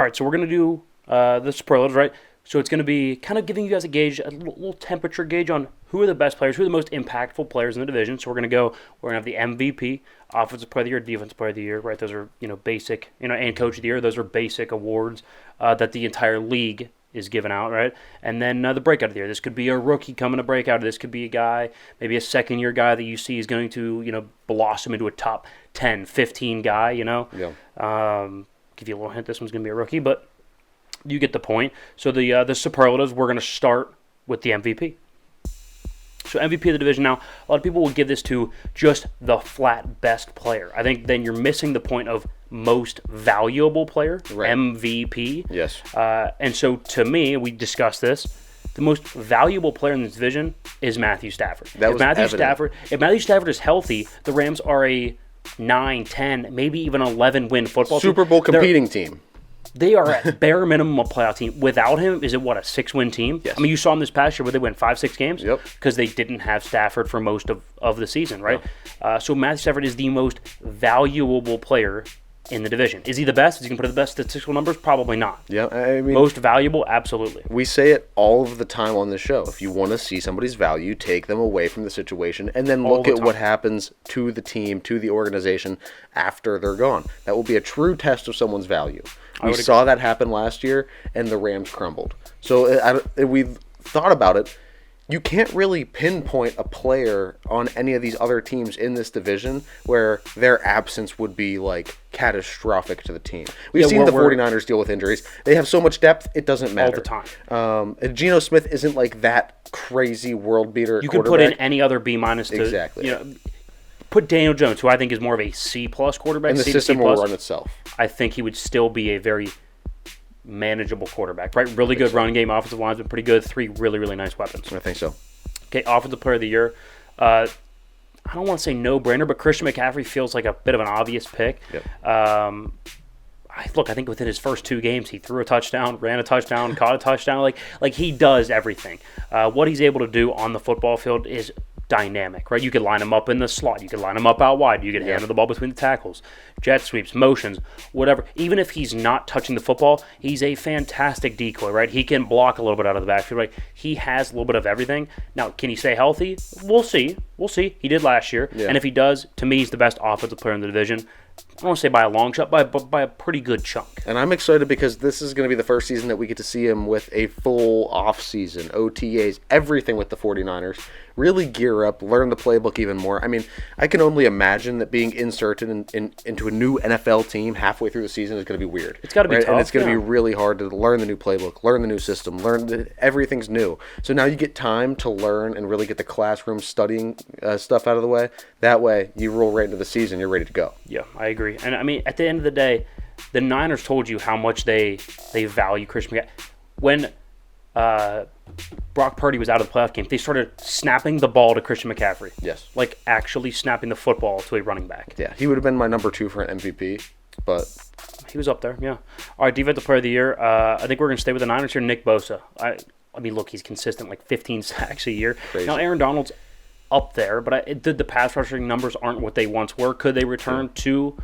All right, so we're going to do the superlatives, right? So it's going to be kind of giving you guys a gauge, a little temperature gauge on who are the best players, who are the most impactful players in the division. So we're going to have the MVP, Offensive Player of the Year, Defensive Player of the Year, right? Those are, basic, and Coach of the Year. Those are basic awards that the entire league is given out, right? And then the Breakout of the Year. This could be a rookie coming to breakout. This could be a guy, maybe a second-year guy that you see is going to, blossom into a top 10, 15 guy, Yeah. Give you a little hint, this one's going to be a rookie, but you get the point. So the superlatives, we're going to start with the MVP. So MVP of the division now, a lot of people will give this to just the flat best player. I think then you're missing the point of most valuable player, right. MVP. Yes. And so to me, we discussed this, the most valuable player in this division is Matthew Stafford. If Matthew Stafford is healthy, the Rams are a 9, 10, maybe even 11 win football Super Bowl competing team. They are at bare minimum a playoff team. Without him, is it what, a 6-win team? Yes. I mean, you saw him this past year where they win 5-6 games. Yep. Because they didn't have Stafford for most of the season, right? So Matthew Stafford is the most valuable player in the division. Is he the best? Is he going to put up the best statistical numbers? Probably not. Yeah, I mean, most valuable? Absolutely. We say it all of the time on the show. If you want to see somebody's value, take them away from the situation and then look at what happens to the team, to the organization after they're gone. That will be a true test of someone's value. We saw that happen last year, and the Rams crumbled. So we thought about it. You can't really pinpoint a player on any of these other teams in this division where their absence would be like catastrophic to the team. We've seen the 49ers deal with injuries. They have so much depth, it doesn't matter. All the time. Geno Smith isn't like that crazy world beater. You could put in any other B- to exactly. Put Daniel Jones, who I think is more of a C+ quarterback. And the system will run itself. I think he would still be a very manageable quarterback, right? Really good run game, offensive line's been pretty good. 3 really, really nice weapons. I think so. Okay, Offensive Player of the Year. I don't want to say no-brainer, but Christian McCaffrey feels like a bit of an obvious pick. Yep. I think within his first 2 games, he threw a touchdown, ran a touchdown, caught a touchdown. Like he does everything. What he's able to do on the football field is dynamic, right? You could line him up in the slot. You could line him up out wide. You could handle the ball between the tackles, jet sweeps, motions, whatever. Even if he's not touching the football, he's a fantastic decoy, right? He can block a little bit out of the backfield, right? He has a little bit of everything. Now, can he stay healthy? We'll see. He did last year. Yeah. And if he does, to me, he's the best offensive player in the division. I don't want to say by a long shot, but by a pretty good chunk. And I'm excited because this is going to be the first season that we get to see him with a full off-season, OTAs, everything with the 49ers. Really gear up, learn the playbook even more. I mean, I can only imagine that being inserted into a new NFL team halfway through the season is going to be weird. It's got to be tough. And it's going to be really hard to learn the new playbook, learn the new system, learn that everything's new. So now you get time to learn and really get the classroom studying stuff out of the way. That way, you roll right into the season, you're ready to go. Yeah, I agree. And I mean, at the end of the day, the Niners told you how much they value Christian McCaffrey. When Brock Purdy was out of the playoff game, they started snapping the ball to Christian McCaffrey. Yes. Like actually snapping the football to a running back. Yeah, he would have been my number 2 for an MVP, but he was up there, yeah. All right, Defensive Player of the Year. I think we're going to stay with the Niners here. Nick Bosa. I mean, look, he's consistent, like 15 sacks a year. Crazy. Now, Aaron Donald's up there, but the pass rushing numbers aren't what they once were. Could they return to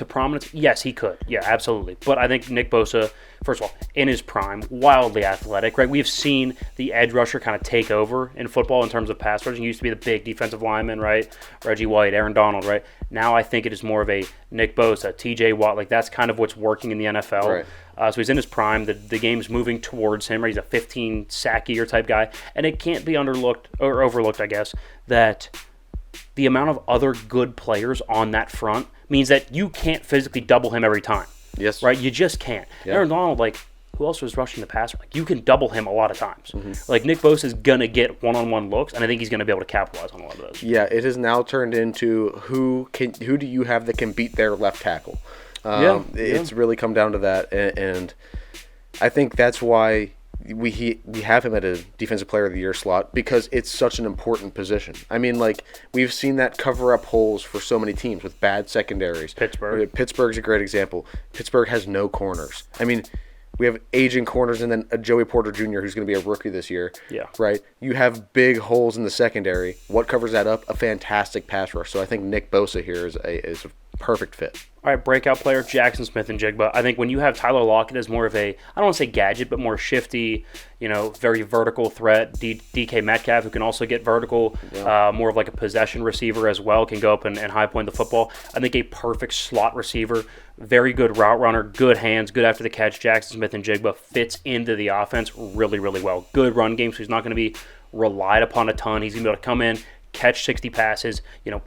prominence? Yes, he could. Yeah, absolutely. But I think Nick Bosa, first of all, in his prime, wildly athletic, right? We've seen the edge rusher kind of take over in football in terms of pass rushing. He used to be the big defensive lineman, right? Reggie White, Aaron Donald, right? Now I think it is more of a Nick Bosa, TJ Watt. Like that's kind of what's working in the NFL. Right. So he's in his prime. The game's moving towards him. Right? He's a 15 sack a year type guy. And it can't be overlooked, I guess, that the amount of other good players on that front means that you can't physically double him every time. Yes. Right? You just can't. Yeah. Aaron Donald, who else was rushing the passer? You can double him a lot of times. Mm-hmm. Nick Bosa is going to get one-on-one looks, and I think he's going to be able to capitalize on a lot of those. Yeah, it has now turned into who do you have that can beat their left tackle? It's really come down to that, and I think that's why we have him at a Defensive Player of the Year slot, because it's such an important position. I mean, we've seen that cover up holes for so many teams with bad secondaries. Pittsburgh's a great example. Pittsburgh has no corners. I mean, we have aging corners and then a Joey Porter Jr. who's going to be a rookie this year. Yeah. Right? You have big holes in the secondary. What covers that up? A fantastic pass rush. So I think Nick Bosa here is a Perfect fit. All right, breakout player, JAXON, SMITH-NJIGBA. I think when you have Tyler Lockett as more of a, I don't want to say gadget, but more shifty, very vertical threat, DK Metcalf, who can also get vertical, more of like a possession receiver as well, can go up and high point the football. I think a perfect slot receiver, very good route runner, good hands, good after the catch. JAXON, SMITH-NJIGBA fits into the offense really, really well. Good run game, so he's not going to be relied upon a ton. He's going to be able to come in, catch 60 passes,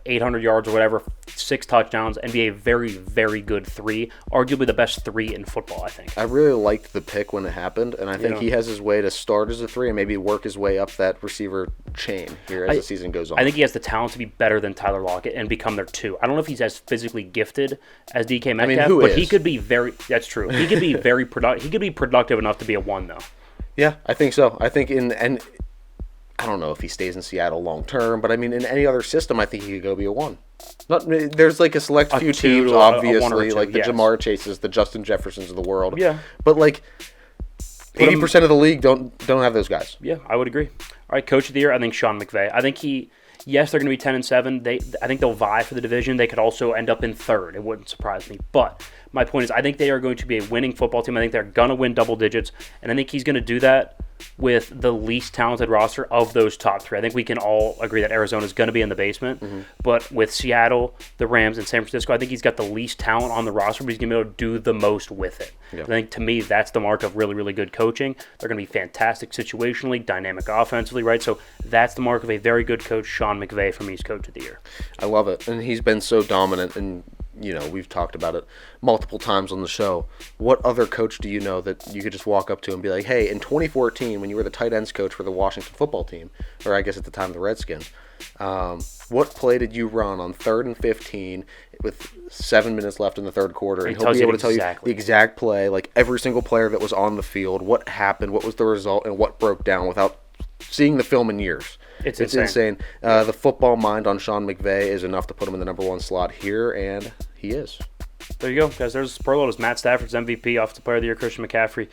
800 yards or whatever, 6 touchdowns, and be a very, very good 3. Arguably the best 3 in football, I think. I really liked the pick when it happened, and I think he has his way to start as a 3 and maybe work his way up that receiver chain here as the season goes on. I think he has the talent to be better than Tyler Lockett and become their 2. I don't know if he's as physically gifted as DK Metcalf, but he could be very. That's true. He could be very productive. He could be productive enough to be a 1, though. Yeah, I think so. I think and I don't know if he stays in Seattle long term, but I mean, in any other system, I think he could go be a 1. There's like a select few teams, obviously, like the Jamar Chases, the Justin Jeffersons of the world. Yeah, but like 80% of the league don't have those guys. Yeah, I would agree. All right, coach of the year, I think Sean McVay. I think yes, they're going to be 10-7. I think they'll vie for the division. They could also end up in 3rd. It wouldn't surprise me. But my point is, I think they are going to be a winning football team. I think they're going to win double digits, and I think he's going to do that with the least talented roster of those top 3. I think we can all agree that Arizona is going to be in the basement, but with Seattle, the Rams, and San Francisco, I think he's got the least talent on the roster, but he's going to be able to do the most with it. Yep. I think, to me, that's the mark of really, really good coaching. They're going to be fantastic situationally, dynamic offensively, right? So that's the mark of a very good coach, Sean McVay, for me, as coach of the year. I love it, and he's been so dominant, and we've talked about it multiple times on the show. What other coach do you know that you could just walk up to and be like, hey, in 2014, when you were the tight ends coach for the Washington football team, or I guess at the time the Redskins, what play did you run on 3rd and 15 with 7 minutes left in the 3rd quarter? And he'll be able to tell you the exact play, like every single player that was on the field, what happened, what was the result, and what broke down without seeing the film in years. It's insane. The football mind on Sean McVay is enough to put him in the number 1 slot here, and he is. There you go, guys. There's superlatives. Matt Stafford's MVP, Offensive Player of the Year, Christian McCaffrey.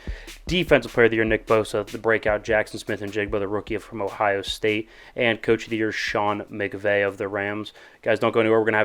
Defensive Player of the Year, Nick Bosa. The breakout, JAXON, SMITH-NJIGBA, the rookie from Ohio State. And Coach of the Year, Sean McVay of the Rams. Guys, don't go anywhere. We're going to have